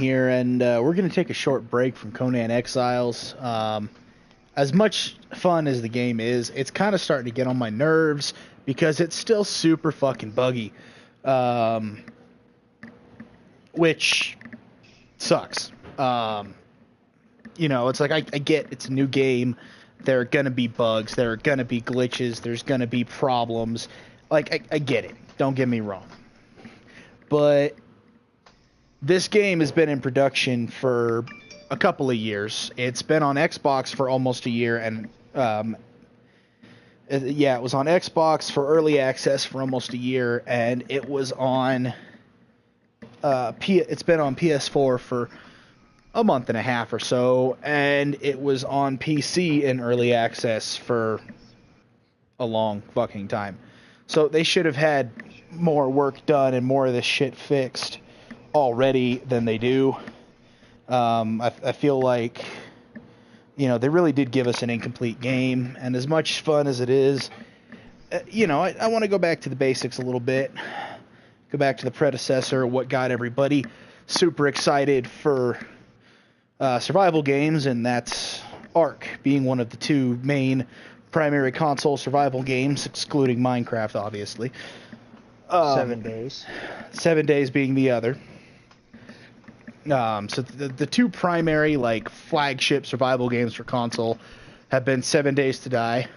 here, and we're going to take a short break from Conan Exiles. As much fun as the game is, it's kind of starting to get on my nerves because it's still super fucking buggy, which sucks. It's like I get it's a new game. There are going to be bugs. There are going to be glitches. There's going to be problems. Like, I get it. Don't get me wrong. But this game has been in production for a couple of years. It's been on Xbox for almost a year, and it was on Xbox for early access for almost a year, and it was on it's been on PS4 for a month and a half or so, and it was on PC in early access for a long fucking time. So they should have had more work done and more of this shit fixed already than they do. I feel like, they really did give us an incomplete game, and as much fun as it is, I want to go back to the basics a little bit, go back to the predecessor, what got everybody super excited for survival games, and that's ARK, being one of the two main primary console survival games, excluding Minecraft, obviously. 7 days. 7 days being the other. So the two primary, flagship survival games for console have been 7 Days to Die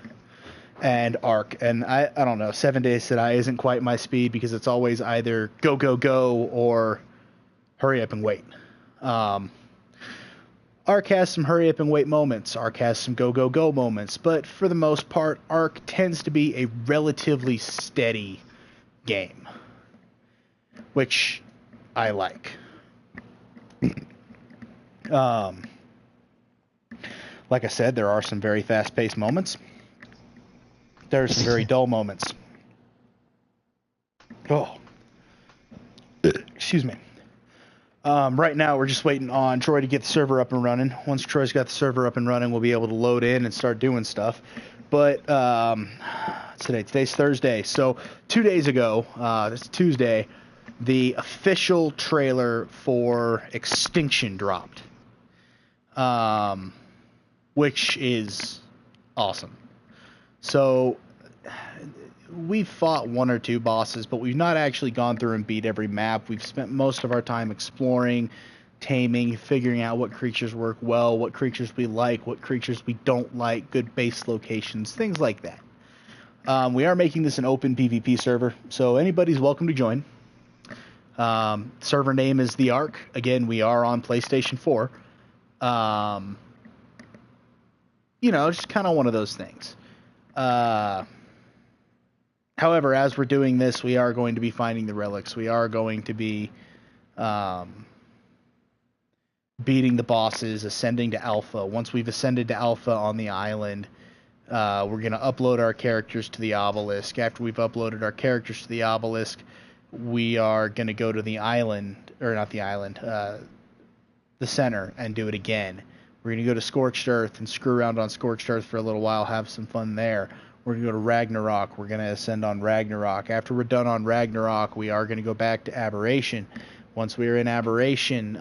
and ARK. And I don't know, 7 Days to Die isn't quite my speed because it's always either go, go, go or hurry up and wait. ARK has some hurry up and wait moments. ARK has some go, go, go moments. But for the most part, ARK tends to be a relatively steady game, which I like. Like I said, there are some very fast-paced moments. There are some very dull moments. Oh. Excuse me. Right now, we're just waiting on Troy to get the server up and running. Once Troy's got the server up and running, we'll be able to load in and start doing stuff. But today's Thursday. So 2 days ago, this Tuesday, the official trailer for Extinction dropped, which is awesome. So we've fought one or two bosses, but we've not actually gone through and beat every map. We've spent most of our time exploring, taming, figuring out what creatures work well, what creatures we like, what creatures we don't like, good base locations, things like that. We are making this an open PvP server, so anybody's welcome to join. Server name is the ARK. Again, we are on PlayStation 4. Just kind of one of those things. However, as we're doing this, we are going to be finding the relics. We are going to be beating the bosses, ascending to Alpha. Once we've ascended to Alpha on the island, we're going to upload our characters to the obelisk. After we've uploaded our characters to the obelisk, we are going to go to the island, or not the island, the center, and do it again. We're going to go to Scorched Earth and screw around on Scorched Earth for a little while, have some fun there. We're going to go to Ragnarok. We're going to ascend on Ragnarok. After we're done on Ragnarok, we are going to go back to Aberration. Once we're in Aberration,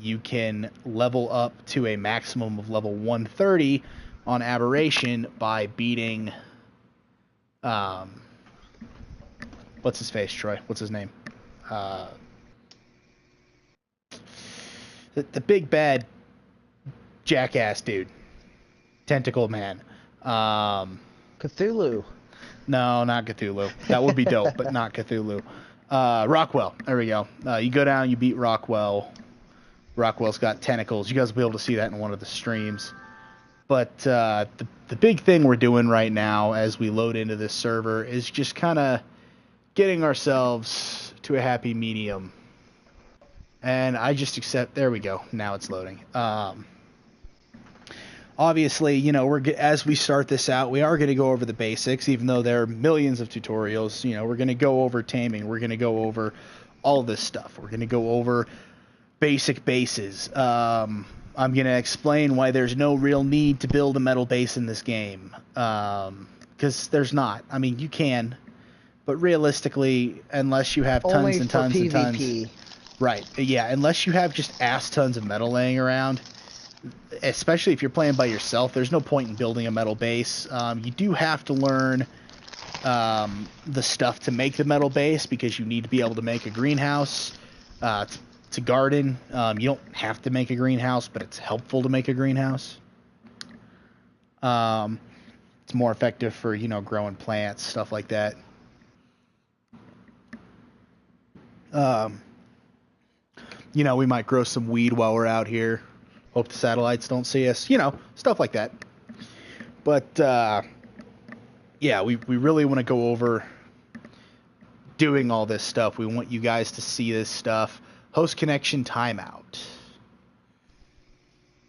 you can level up to a maximum of level 130 on Aberration by beating... what's his face, Troy? What's his name? The big bad jackass dude. Tentacle man. Cthulhu. No, not Cthulhu. That would be dope, but not Cthulhu. Rockwell. There we go. You go down, you beat Rockwell. Rockwell's got tentacles. You guys will be able to see that in one of the streams. But the big thing we're doing right now as we load into this server is just kind of getting ourselves to a happy medium. And I just accept... There we go. Now it's loading. Obviously, as we start this out, we are going to go over the basics, even though there are millions of tutorials. We're going to go over taming. We're going to go over all this stuff. We're going to go over basic bases. I'm going to explain why there's no real need to build a metal base in this game. Because there's not. I mean, you can, but realistically, unless you have tons and tons and tons... Right. Yeah, unless you have just ass tons of metal laying around, especially if you're playing by yourself, there's no point in building a metal base. You do have to learn the stuff to make the metal base because you need to be able to make a greenhouse to garden. You don't have to make a greenhouse, but it's helpful to make a greenhouse. It's more effective for, growing plants, stuff like that. We might grow some weed while we're out here. Hope the satellites don't see us. Stuff like that. But, yeah, we really want to go over doing all this stuff. We want you guys to see this stuff. Host connection timeout.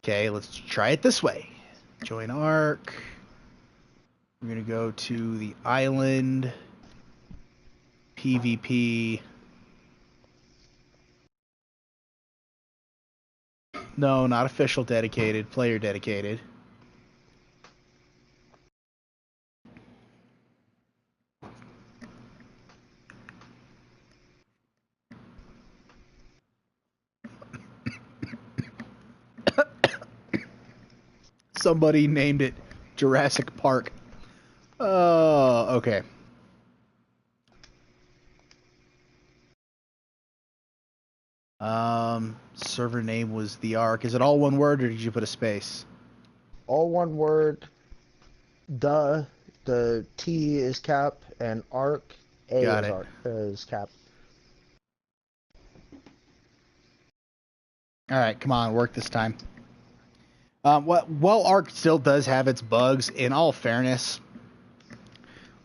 Okay, let's try it this way. Join ARK. We're going to go to the island. PvP. No, not official dedicated. Player dedicated. Somebody named it Jurassic Park. Oh, okay. Server name was the ARK. Is it all one word or did you put a space? All one word. The T is cap and ARK. Got it. Is cap. All right, come on, work this time. Well, ARK still does have its bugs. In all fairness,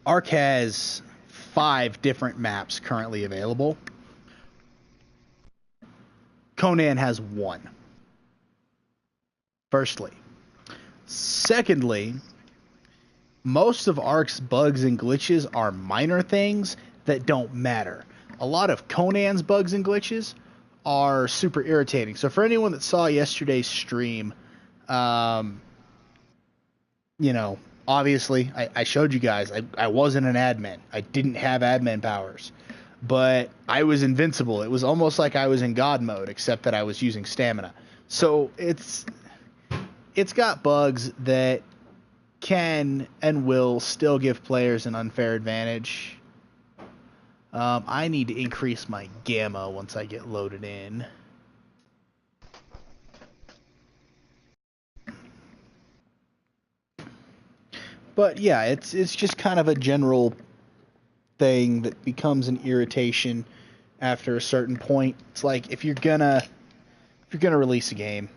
ARK has 5 different maps currently available. Conan has 1. Firstly. Secondly, most of ARK's bugs and glitches are minor things that don't matter. A lot of Conan's bugs and glitches are super irritating. So for anyone that saw yesterday's stream, obviously I showed you guys I wasn't an admin. I didn't have admin powers. But I was invincible. It was almost like I was in God mode, except that I was using stamina. So it's got bugs that can and will still give players an unfair advantage. I need to increase my gamma once I get loaded in. But yeah, it's just kind of a general thing that becomes an irritation after a certain point. It's like if you're gonna release a game,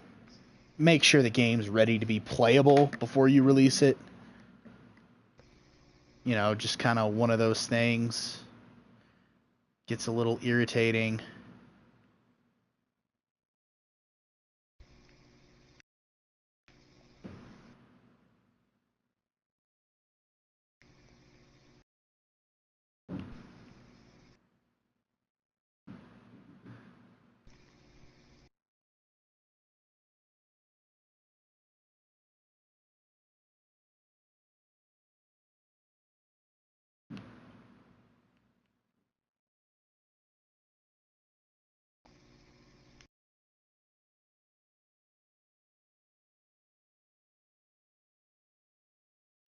make sure the game's ready to be playable before you release it. Just kind of one of those things. Gets a little irritating.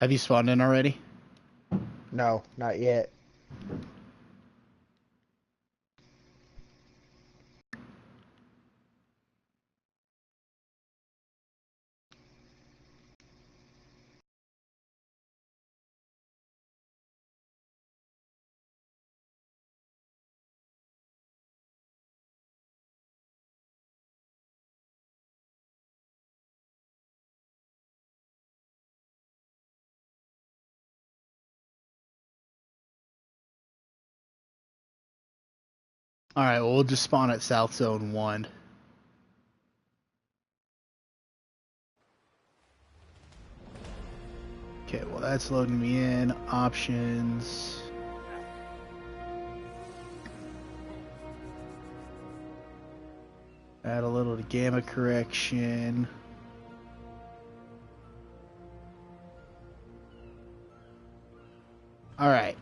Have you spawned in already? No, not yet. Alright, well, we'll just spawn at South Zone 1. Okay, well, that's loading me in. Options. Add a little to gamma correction. Alright.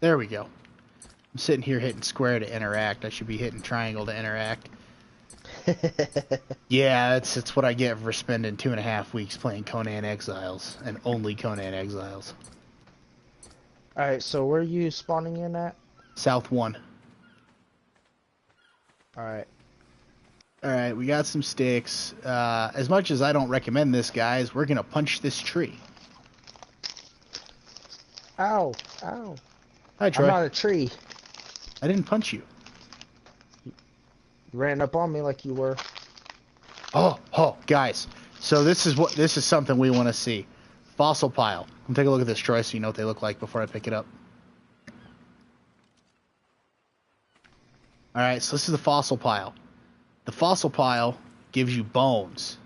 There we go. I'm sitting here hitting square to interact. I should be hitting triangle to interact. Yeah, that's what I get for spending 2.5 weeks playing Conan Exiles, and only Conan Exiles. Alright, so where are you spawning in at? South 1. Alright. Alright, we got some sticks. As much as I don't recommend this, guys, we're gonna punch this tree. Ow! Ow! Hi, Troy. I'm not a tree. I didn't punch you. You ran up on me like you were. Oh, guys. So this is something we want to see. Fossil pile. Come take a look at this, Troy, so you know what they look like before I pick it up. Alright, so this is the fossil pile. The fossil pile gives you bones.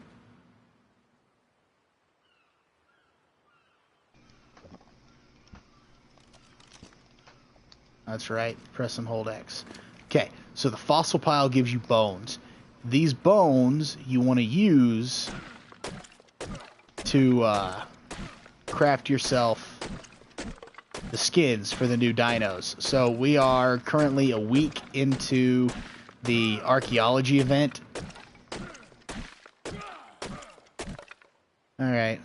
That's right. Press and hold X. Okay, so the fossil pile gives you bones. These bones you want to use to craft yourself the skins for the new dinos. So we are currently a week into the archaeology event. Alright.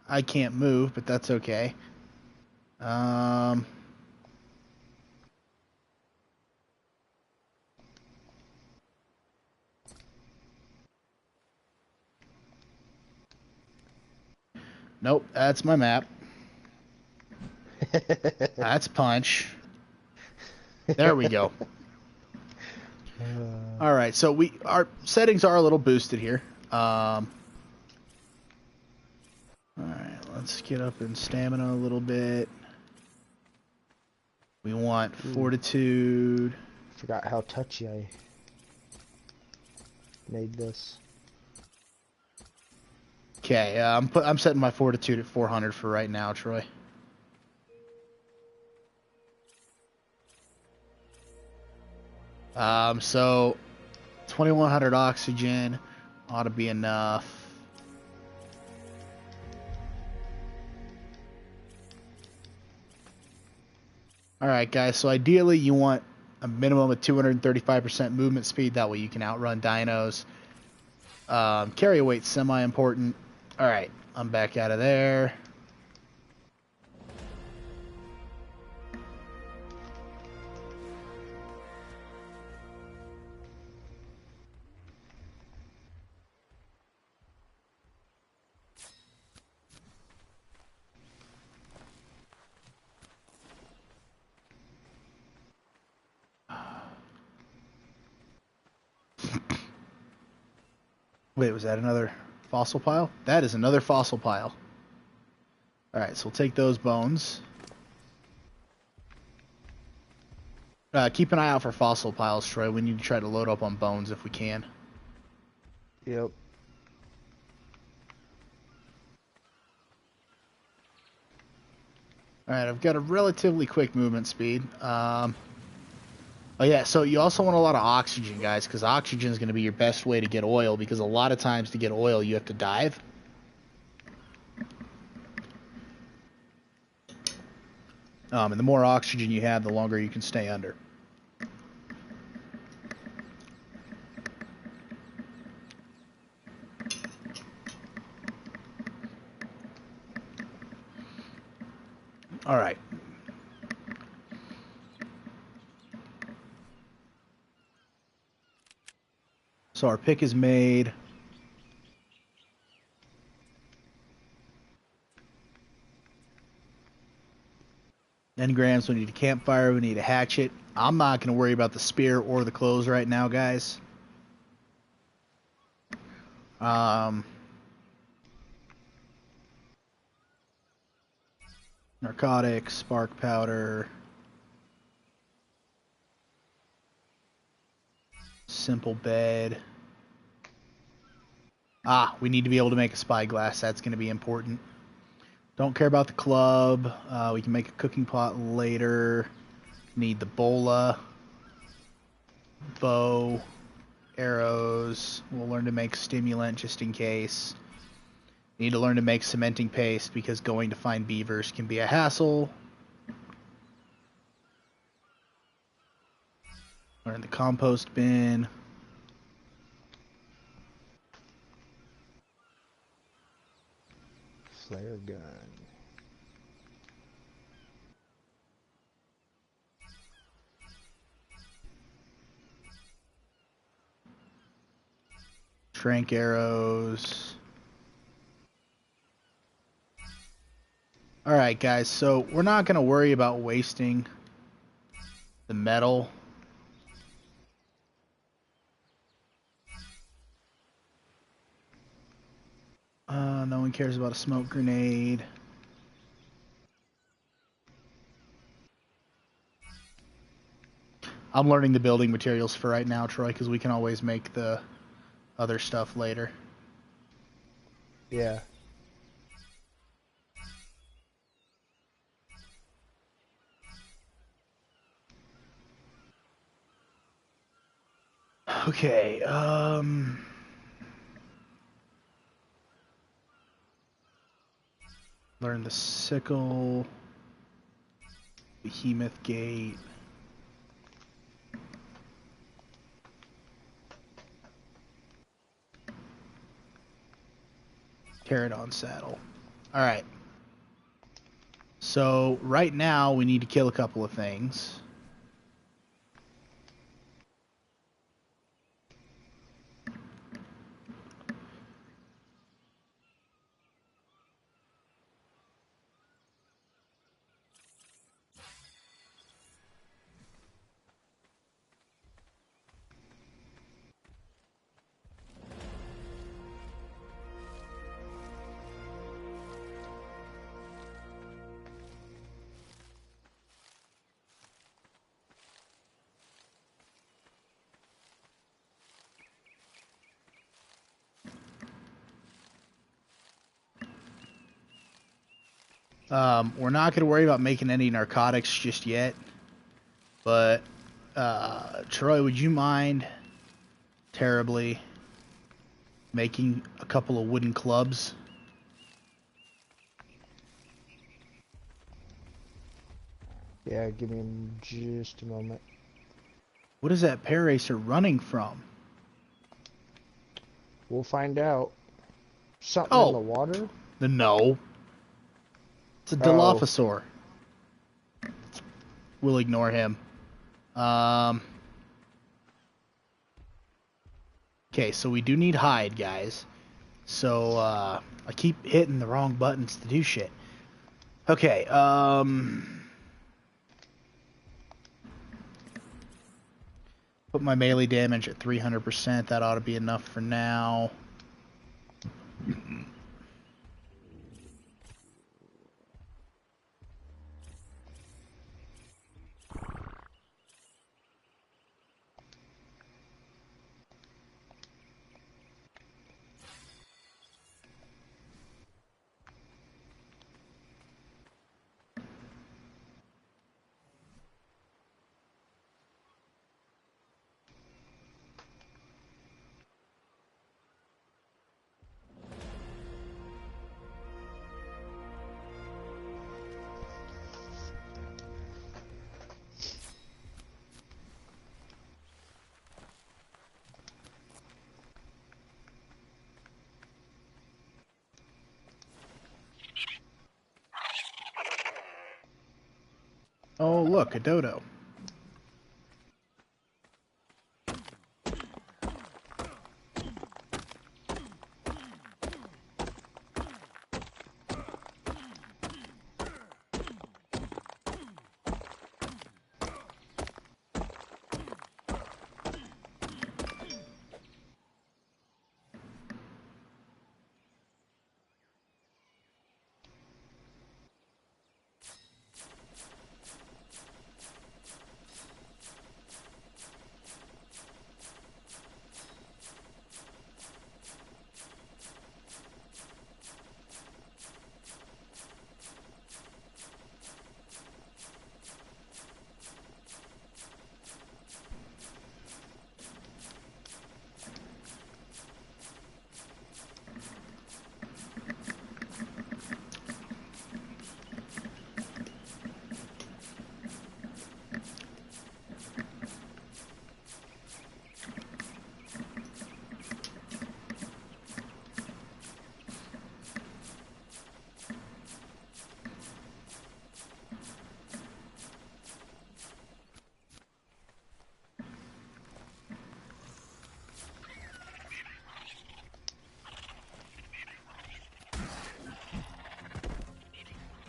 I can't move, but that's okay. Nope, that's my map. That's punch. There we go. Alright, so our settings are a little boosted here. Alright, let's get up in stamina a little bit. We want fortitude. Forgot how touchy I made this. Okay, I'm setting my fortitude at 400 for right now, Troy. So 2100 oxygen ought to be enough. Alright guys, so ideally you want a minimum of 235% movement speed, that way you can outrun dinos. Carry weight's semi-important. Alright, I'm back out of there. Wait, was that another fossil pile? That is another fossil pile. Alright, so we'll take those bones. Keep an eye out for fossil piles, Troy. We need to try to load up on bones if we can. Yep. Alright, I've got a relatively quick movement speed. Oh yeah, so you also want a lot of oxygen, guys, because oxygen is going to be your best way to get oil, because a lot of times to get oil you have to dive. And the more oxygen you have, the longer you can stay under. Alright. So our pick is made. Engrams, we need a campfire, we need a hatchet. I'm not going to worry about the spear or the clothes right now, guys. Narcotics, spark powder. Simple bed. We need to be able to make a spyglass. That's going to be important. Don't care about the club. We can make a cooking pot later. Need the bola. Bow. Arrows. We'll learn to make stimulant just in case. Need to learn to make cementing paste because going to find beavers can be a hassle. Learn the compost bin. Flare gun. Trank arrows. Alright, guys, so we're not going to worry about wasting the metal. No one cares about a smoke grenade. I'm learning the building materials for right now, Troy, because we can always make the other stuff later. Yeah. Okay, learn the sickle, behemoth gate. Pterodon saddle. Alright. So, right now, we need to kill a couple of things. We're not going to worry about making any narcotics just yet. But, Troy, would you mind terribly making a couple of wooden clubs? Yeah, give me just a moment. What is that Paracer running from? We'll find out. Something in Oh, the water? no. It's a Oh, Dilophosaur. We'll ignore him. Okay, so we do need hide, guys. So, I keep hitting the wrong buttons to do shit. Okay, put my melee damage at 300%. That ought to be enough for now. Oh, look, a dodo.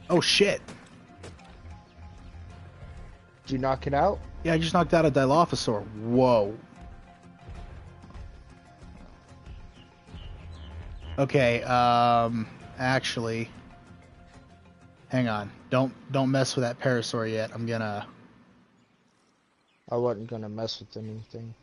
Oh shit. Did you knock it out? Yeah, I just knocked out a Dilophosaur. Whoa. Okay, actually, hang on. Don't mess with that Parasaur yet. I'm gonna... I wasn't gonna mess with anything.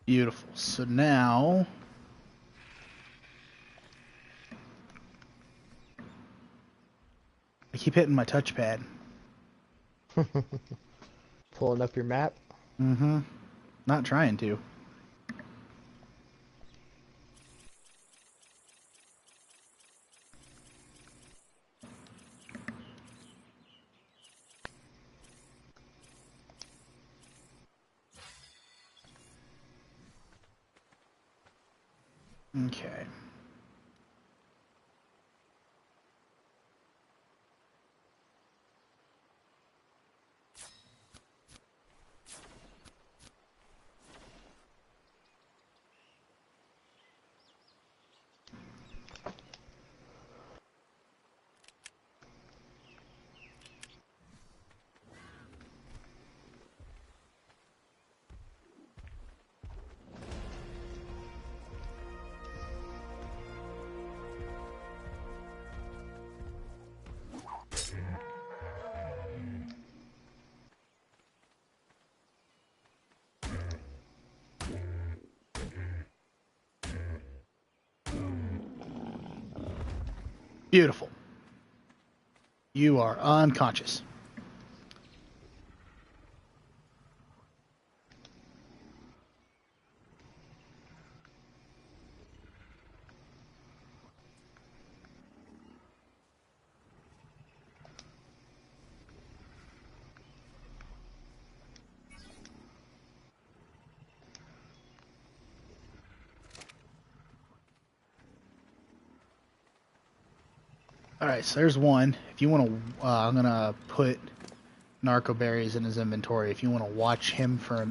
Beautiful. So now... I keep hitting my touchpad. Pulling up your map. Mm-hmm. Not trying to. Okay. Beautiful. You are unconscious. Alright, so there's one. If you want to... I'm going to put narco berries in his inventory. If you want to watch him for...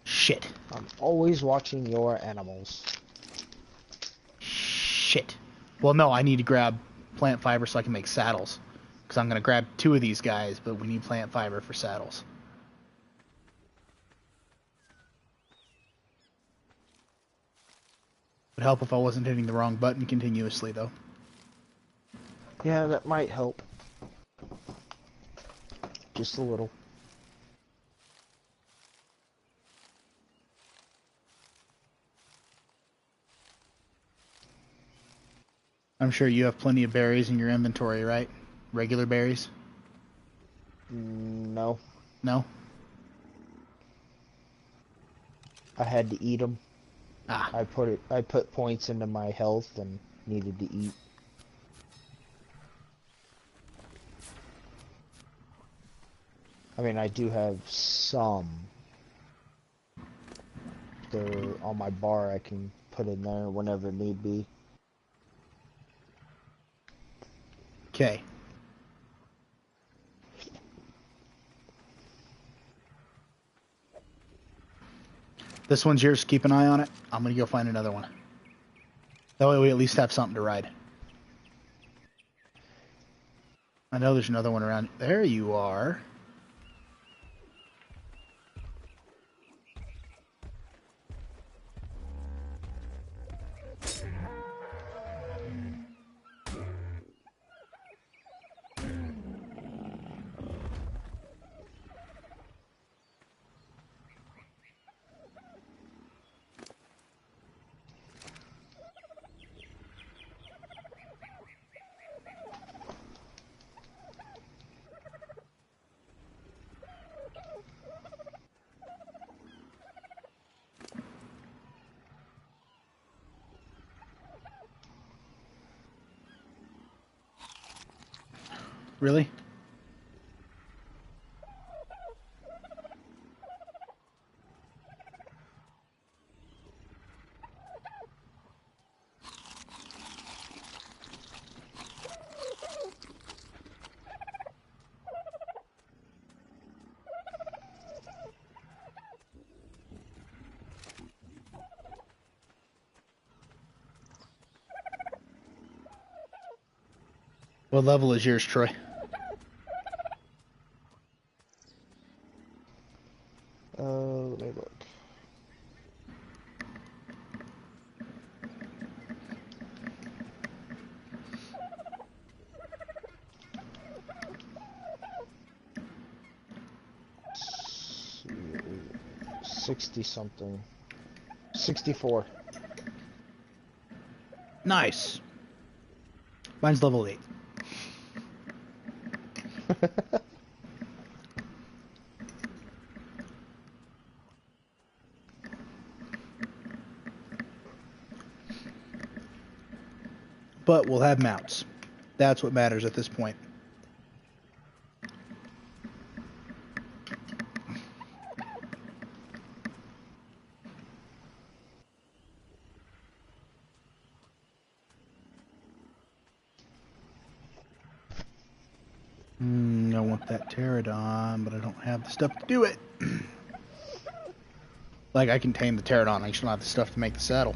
Shit. I'm always watching your animals. Shit. Well, no, I need to grab plant fiber so I can make saddles. Because I'm going to grab 2 of these guys, but we need plant fiber for saddles. It would help if I wasn't hitting the wrong button continuously, though. Yeah, that might help. Just a little. I'm sure you have plenty of berries in your inventory, right? Regular berries? No. No? I had to eat them. Ah. I put points into my health and needed to eat. I mean, I do have some. They're on my bar. I can put in there whenever need be. Okay. This one's yours. Keep an eye on it. I'm going to go find another one. That way we at least have something to ride. I know there's another one around. There you are. Really? What level is yours, Troy? Let me look. See, 60 something. 64. Nice. Mine's level 8. But we'll have mounts. That's what matters at this point. I want that pterodon, but I don't have the stuff to do it. Like, I can tame the pterodon, I just don't have the stuff to make the saddle.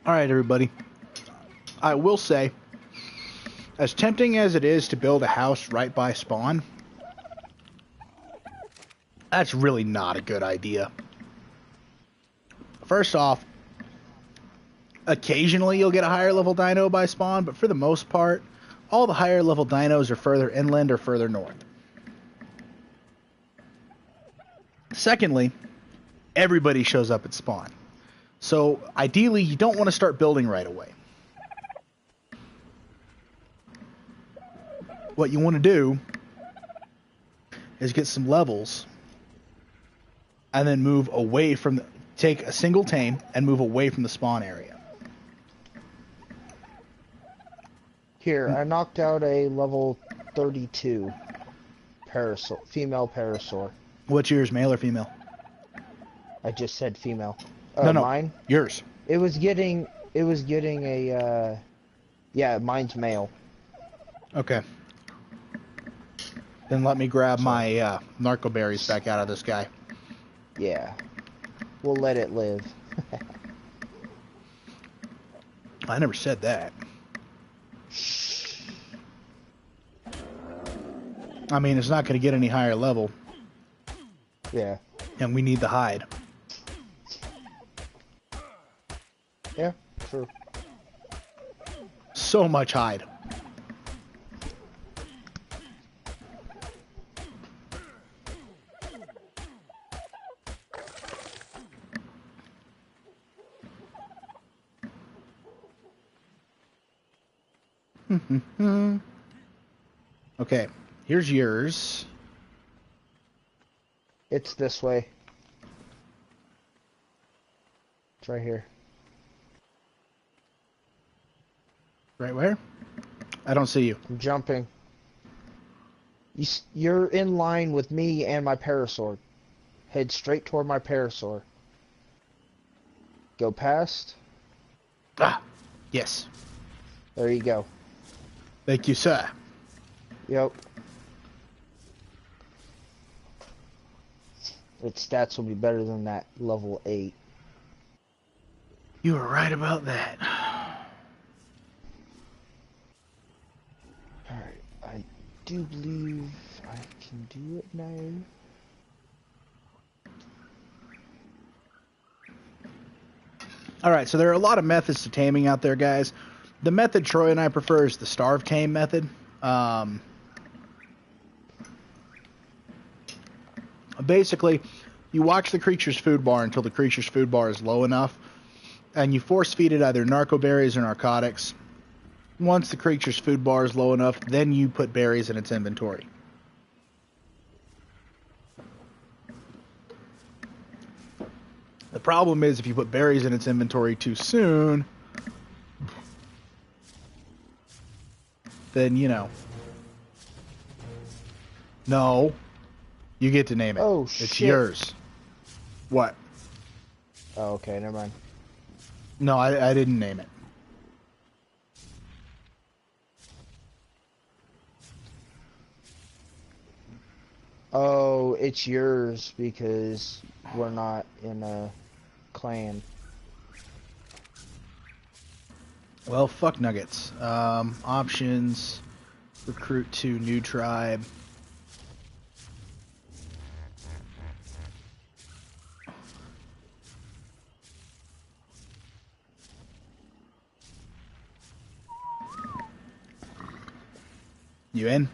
Alright, everybody. I will say, as tempting as it is to build a house right by spawn, that's really not a good idea. First off, occasionally you'll get a higher level dino by spawn, but for the most part, all the higher level dinos are further inland or further north. Secondly, everybody shows up at spawn. So ideally, you don't want to start building right away. What you want to do is get some levels and then move away from take a single tame and move away from the spawn area. Here, I knocked out a level 32 female parasaur. What's yours, male or female? I just said female. No, mine? Yours. It was getting a, yeah, mine's male. Okay. Then let me grab my narco berries back out of this guy. Yeah. We'll let it live. I never said that. I mean, it's not going to get any higher level. Yeah. And we need the hide. Yeah, true. So much hide. Okay, here's yours. It's this way. It's right here. Right where? I don't see you. I'm jumping. You're in line with me and my parasaur. Head straight toward my parasaur. Go past. Ah, yes. There you go. Thank you, sir. Yep. Its stats will be better than that level 8. You were right about that. Alright, I do believe I can do it now. Alright, so there are a lot of methods to taming out there, guys. The method Troy and I prefer is the starve tame method. Basically, you watch the creature's food bar until the creature's food bar is low enough, and you force feed it either narco berries or narcotics. Once the creature's food bar is low enough, then you put berries in its inventory. The problem is if you put berries in its inventory too soon, then, you know. No. You get to name it. Oh, it's shit. yours. What? Oh, okay, never mind. No, I didn't name it. Oh, it's yours because we're not in a clan. Well, fuck nuggets. Options. Recruit to new tribe. You in?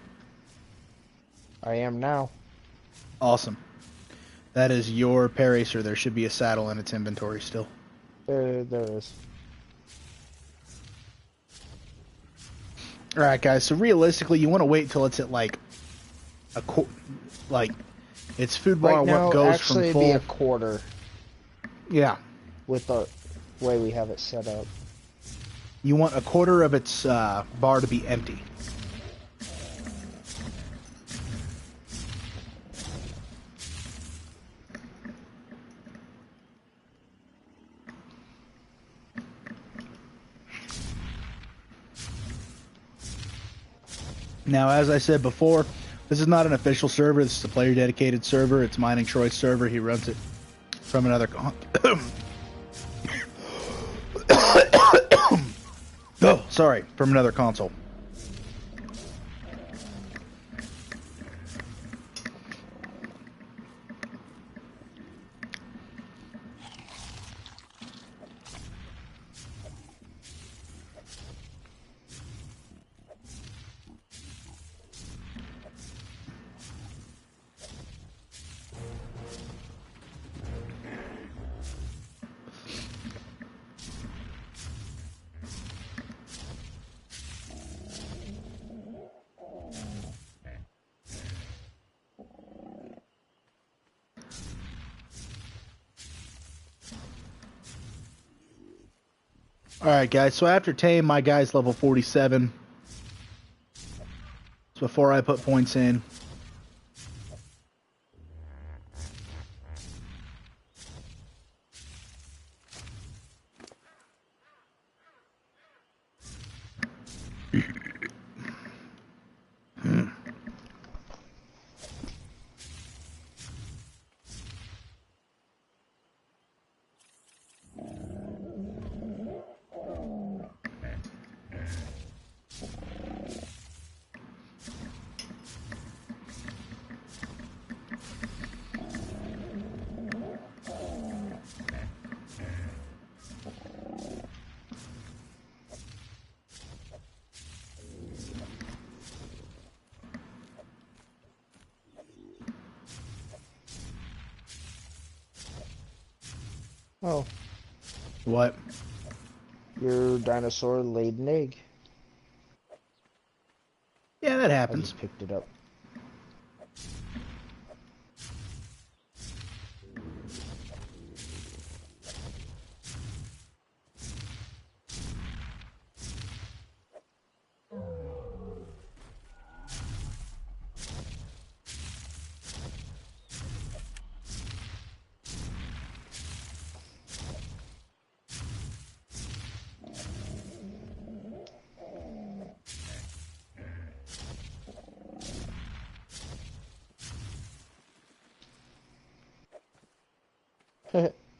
I am now. Awesome. That is your Paracer. There should be a saddle in its inventory still. There is. Alright, guys, so realistically, you want to wait till it's at like its food bar Right now, goes actually, from it'd be full. a quarter Yeah. with the way we have it set up. You want a quarter of its bar to be empty. Now, as I said before, this is not an official server. This is a player-dedicated server. It's Mining Troy's server. He runs it from another oh, sorry, from another console. Alright, guys, so after Tame, my guy's level 47. So before I put points in. Oh, What? your dinosaur laid an egg. Yeah, that I happens. just picked it up.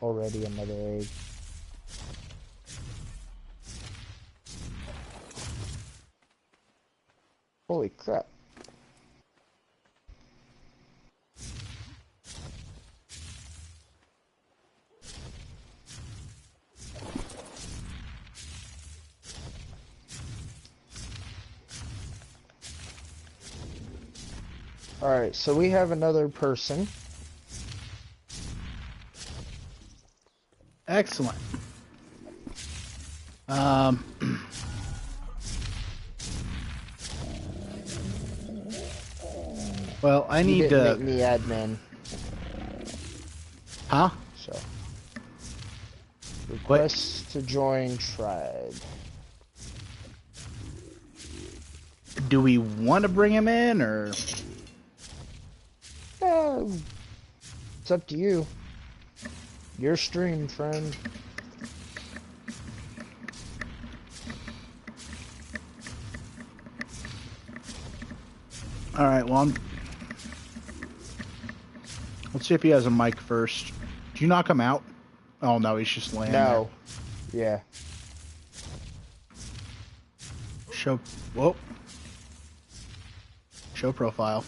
Already another egg. Holy crap. Alright, so we have another person. Excellent. Well, I You need didn't to... make me admin, Huh? so. Request to join tribe. Do we want to bring him in, or... It's up to you. Your stream, friend. All right, well, let's see if he has a mic first. Did you knock him out? Oh, no, he's just laying there. No. Yeah. Show... Whoa. Show profile.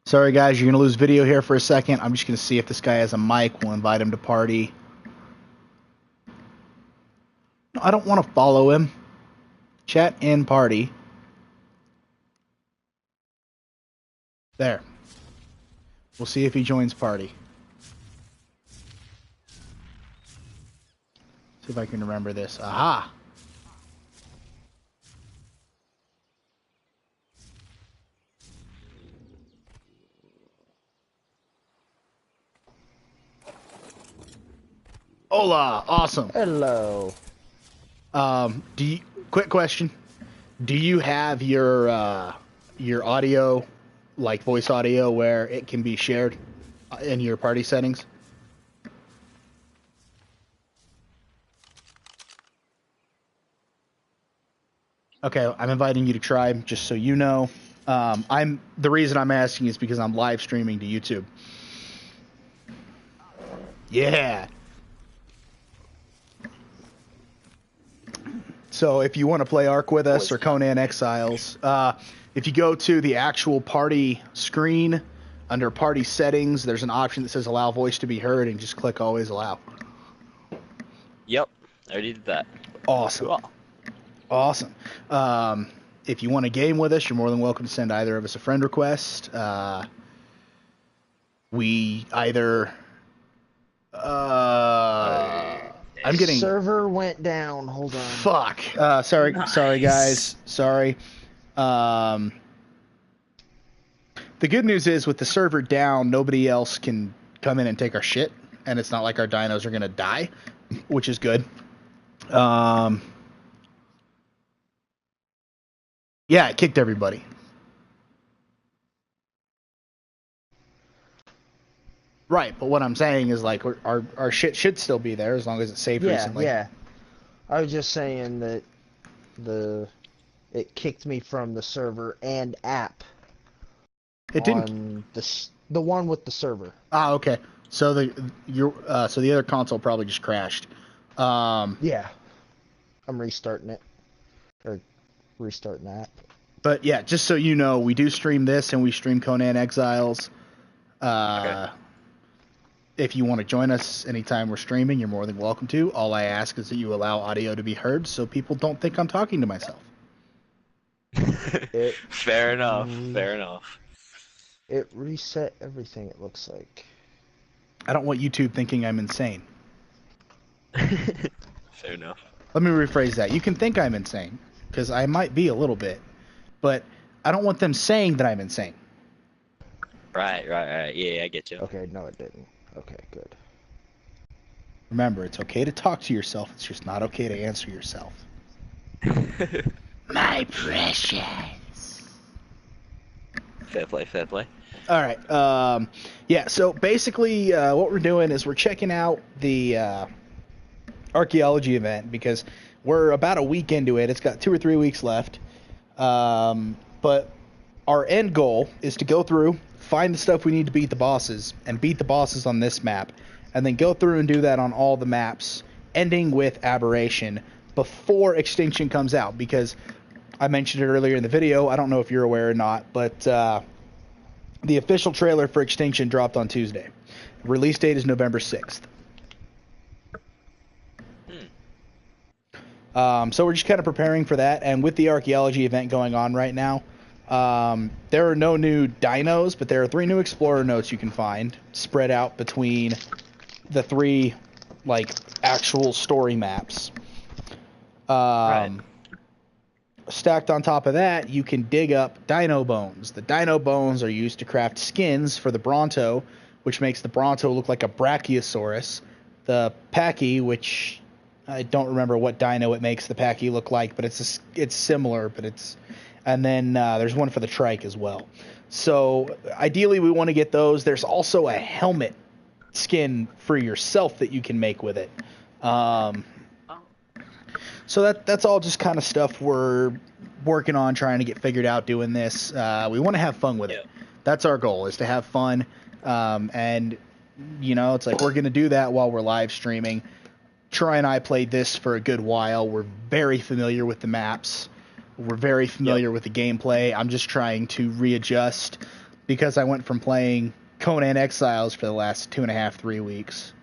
Sorry, guys, you're going to lose video here for a second. I'm just going to see if this guy has a mic. We'll invite him to party. No, I don't want to follow him. Chat and party. There. We'll see if he joins party. See if I can remember this. Aha! Hola! Awesome. Hello. Quick question. Do you have your audio, like voice audio, where it can be shared in your party settings? Okay, I'm inviting you to try, just so you know. The reason I'm asking is because I'm live streaming to YouTube. Yeah. So if you want to play ARK with us or Conan Exiles, if you go to the actual party screen, under party settings, there's an option that says allow voice to be heard, and just click always allow. Yep, I already did that. Awesome. Cool. Awesome. If you want to game with us, you're more than welcome to send either of us a friend request. We either... I'm getting... Server went down. Hold on. Fuck. Sorry, Nice. sorry guys. Sorry. The good news is with the server down, nobody else can come in and take our shit, and it's not like our dinos are gonna die, which is good. Yeah, it kicked everybody. Right, but what I'm saying is, like, our shit should still be there as long as it's saved recently. Yeah. I was just saying that it kicked me from the server and app. It didn't. On the one with the server. Ah, okay. So the other console probably just crashed. Yeah. I'm restarting it. Or restarting the app. But yeah, just so you know, we do stream this and we stream Conan Exiles. Okay. If you want to join us anytime we're streaming, you're more than welcome to. All I ask is that you allow audio to be heard so people don't think I'm talking to myself. Fair enough. Fair enough. It reset everything, it looks like. I don't want YouTube thinking I'm insane. Fair enough. Let me rephrase that. You can think I'm insane, because I might be a little bit, but I don't want them saying that I'm insane. Right. Yeah, I get you. Okay, no it didn't. Okay, good. Remember, it's okay to talk to yourself. It's just not okay to answer yourself. My precious. Fair play. All right. Yeah, so basically what we're doing is we're checking out the archaeology event because we're about a week into it. It's got 2 or 3 weeks left. But our end goal is to go through, find the stuff we need to beat the bosses, and beat the bosses on this map, and then go through and do that on all the maps, ending with Aberration before Extinction comes out, because I mentioned it earlier in the video, I don't know if you're aware or not, but the official trailer for Extinction dropped on Tuesday. Release date is November 6th. So we're just kind of preparing for that, and with the archaeology event going on right now, there are no new dinos, but there are 3 new explorer notes you can find spread out between the 3 like actual story maps. Right. Stacked on top of that, you can dig up dino bones. The dino bones are used to craft skins for the Bronto, which makes the Bronto look like a Brachiosaurus. The Pachy, which I don't remember what dino it makes the Pachy look like, but it's similar, but it's... And then there's one for the trike as well. So ideally we want to get those. There's also a helmet skin for yourself that you can make with it. So that's all just kind of stuff we're working on trying to get figured out doing this. We want to have fun with it. That's our goal, is to have fun. And, you know, it's like we're going to do that while we're live streaming. Troy and I played this for a good while. We're very familiar with the maps. We're very familiar with the gameplay. I'm just trying to readjust because I went from playing Conan Exiles for the last 2.5, 3 weeks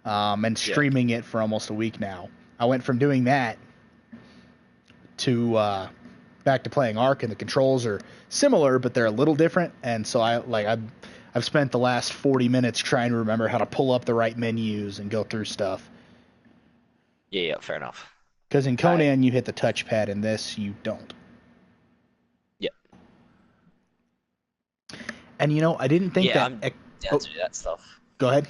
and streaming it for almost a week now. I went from doing that to back to playing ARK, and the controls are similar, but they're a little different. And so I've spent the last 40 minutes trying to remember how to pull up the right menus and go through stuff. Yeah, fair enough. Because in Conan, you hit the touchpad. In this, you don't. Yep. And, you know, I didn't think that... I'm down to do that stuff. Go ahead.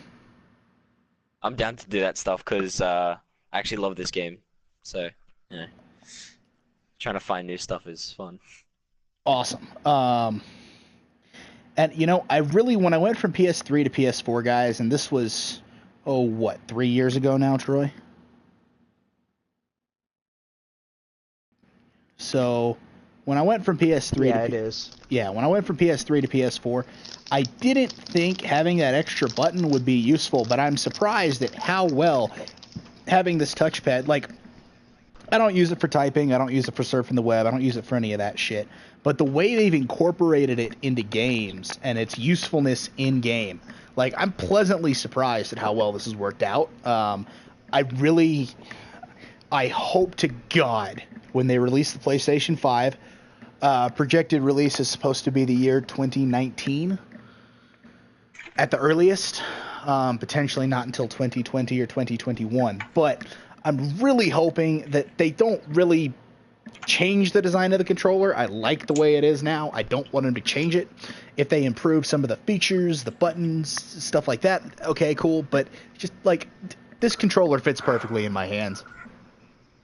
I'm down to do that stuff because I actually love this game. So, you know, trying to find new stuff is fun. Awesome. And, you know, when I went from PS3 to PS4, guys, and this was, 3 years ago now, Troy? So, when I went from PS3 when I went from PS3 to PS4, I didn't think having that extra button would be useful, but I'm surprised at how well having this touchpad, like, I don't use it for typing, I don't use it for surfing the web, I don't use it for any of that shit, but the way they've incorporated it into games and its usefulness in game, like, I'm pleasantly surprised at how well this has worked out. I hope to God when they release the PlayStation 5, projected release is supposed to be the year 2019 at the earliest, potentially not until 2020 or 2021, but I'm really hoping that they don't really change the design of the controller. I like the way it is now. I don't want them to change it. If they improve some of the features, the buttons, stuff like that, okay, cool, but just, like, this controller fits perfectly in my hands.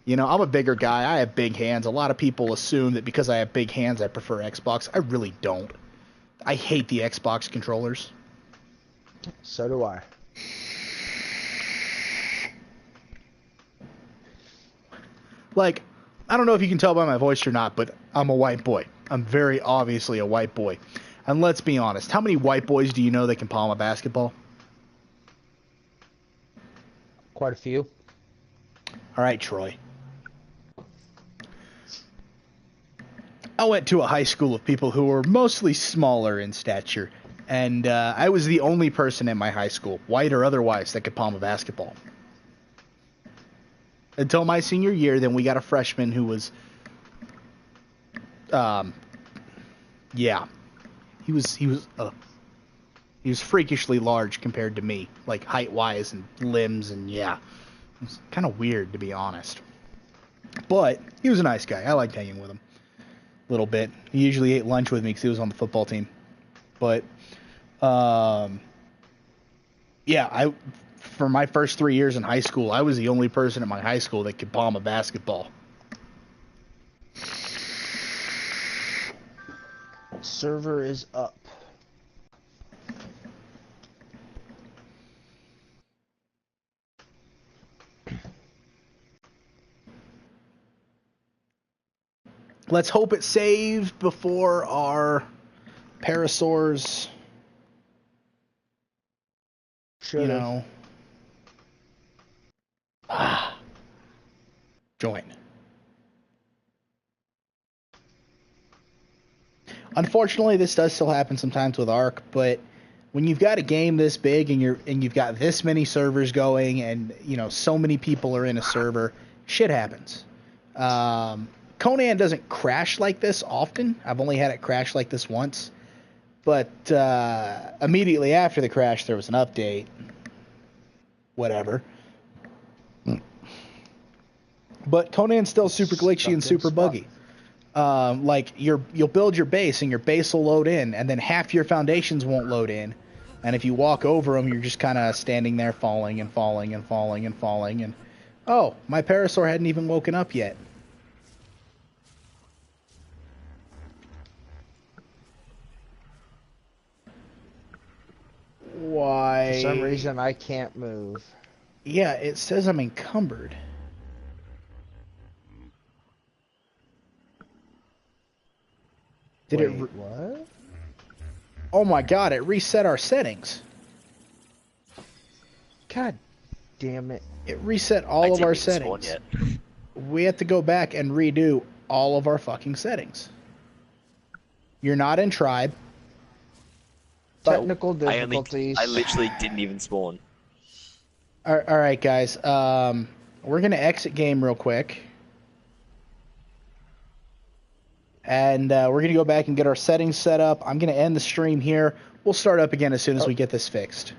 You know, I'm a bigger guy. I have big hands. A lot of people assume that because I have big hands, I prefer Xbox. I really don't. I hate the Xbox controllers. So do I. Like, I don't know if you can tell by my voice or not, but I'm a white boy. I'm very obviously a white boy. And let's be honest, how many white boys do you know that can palm a basketball? Quite a few. All right, Troy. I went to a high school of people who were mostly smaller in stature, and I was the only person in my high school, white or otherwise, that could palm a basketball. Until my senior year, then we got a freshman who was, he was freakishly large compared to me, like height-wise and limbs, and yeah, it was kind of weird, to be honest. But he was a nice guy. I liked hanging with him a little bit. He usually ate lunch with me because he was on the football team. But, for my first 3 years in high school, I was the only person at my high school that could palm a basketball. Server is up. Let's hope it saved before our parasaurs, Should've. Join. Unfortunately, this does still happen sometimes with ARK, but when you've got a game this big and you've got this many servers going and, you know, so many people are in a server, shit happens. Conan doesn't crash like this often. I've only had it crash like this once. But immediately after the crash, there was an update. Whatever. But Conan's still super glitchy and super buggy. Like, you'll build your base, and your base will load in, and then half your foundations won't load in. And if you walk over them, you're just kind of standing there falling and falling and falling and falling. And, oh, my parasaur hadn't even woken up yet. Why? For some reason, I can't move. Yeah, it says I'm encumbered. Did Wait, it? what? Oh my god! It reset our settings. God damn it. It reset I all of didn't our even spawn settings. yet. We have to go back and redo all of our fucking settings. You're not in tribe. Technical I difficulties. literally didn't even spawn. All right, guys. We're gonna exit game real quick, and we're gonna go back and get our settings set up. I'm gonna end the stream here. We'll start up again as soon as we get this fixed.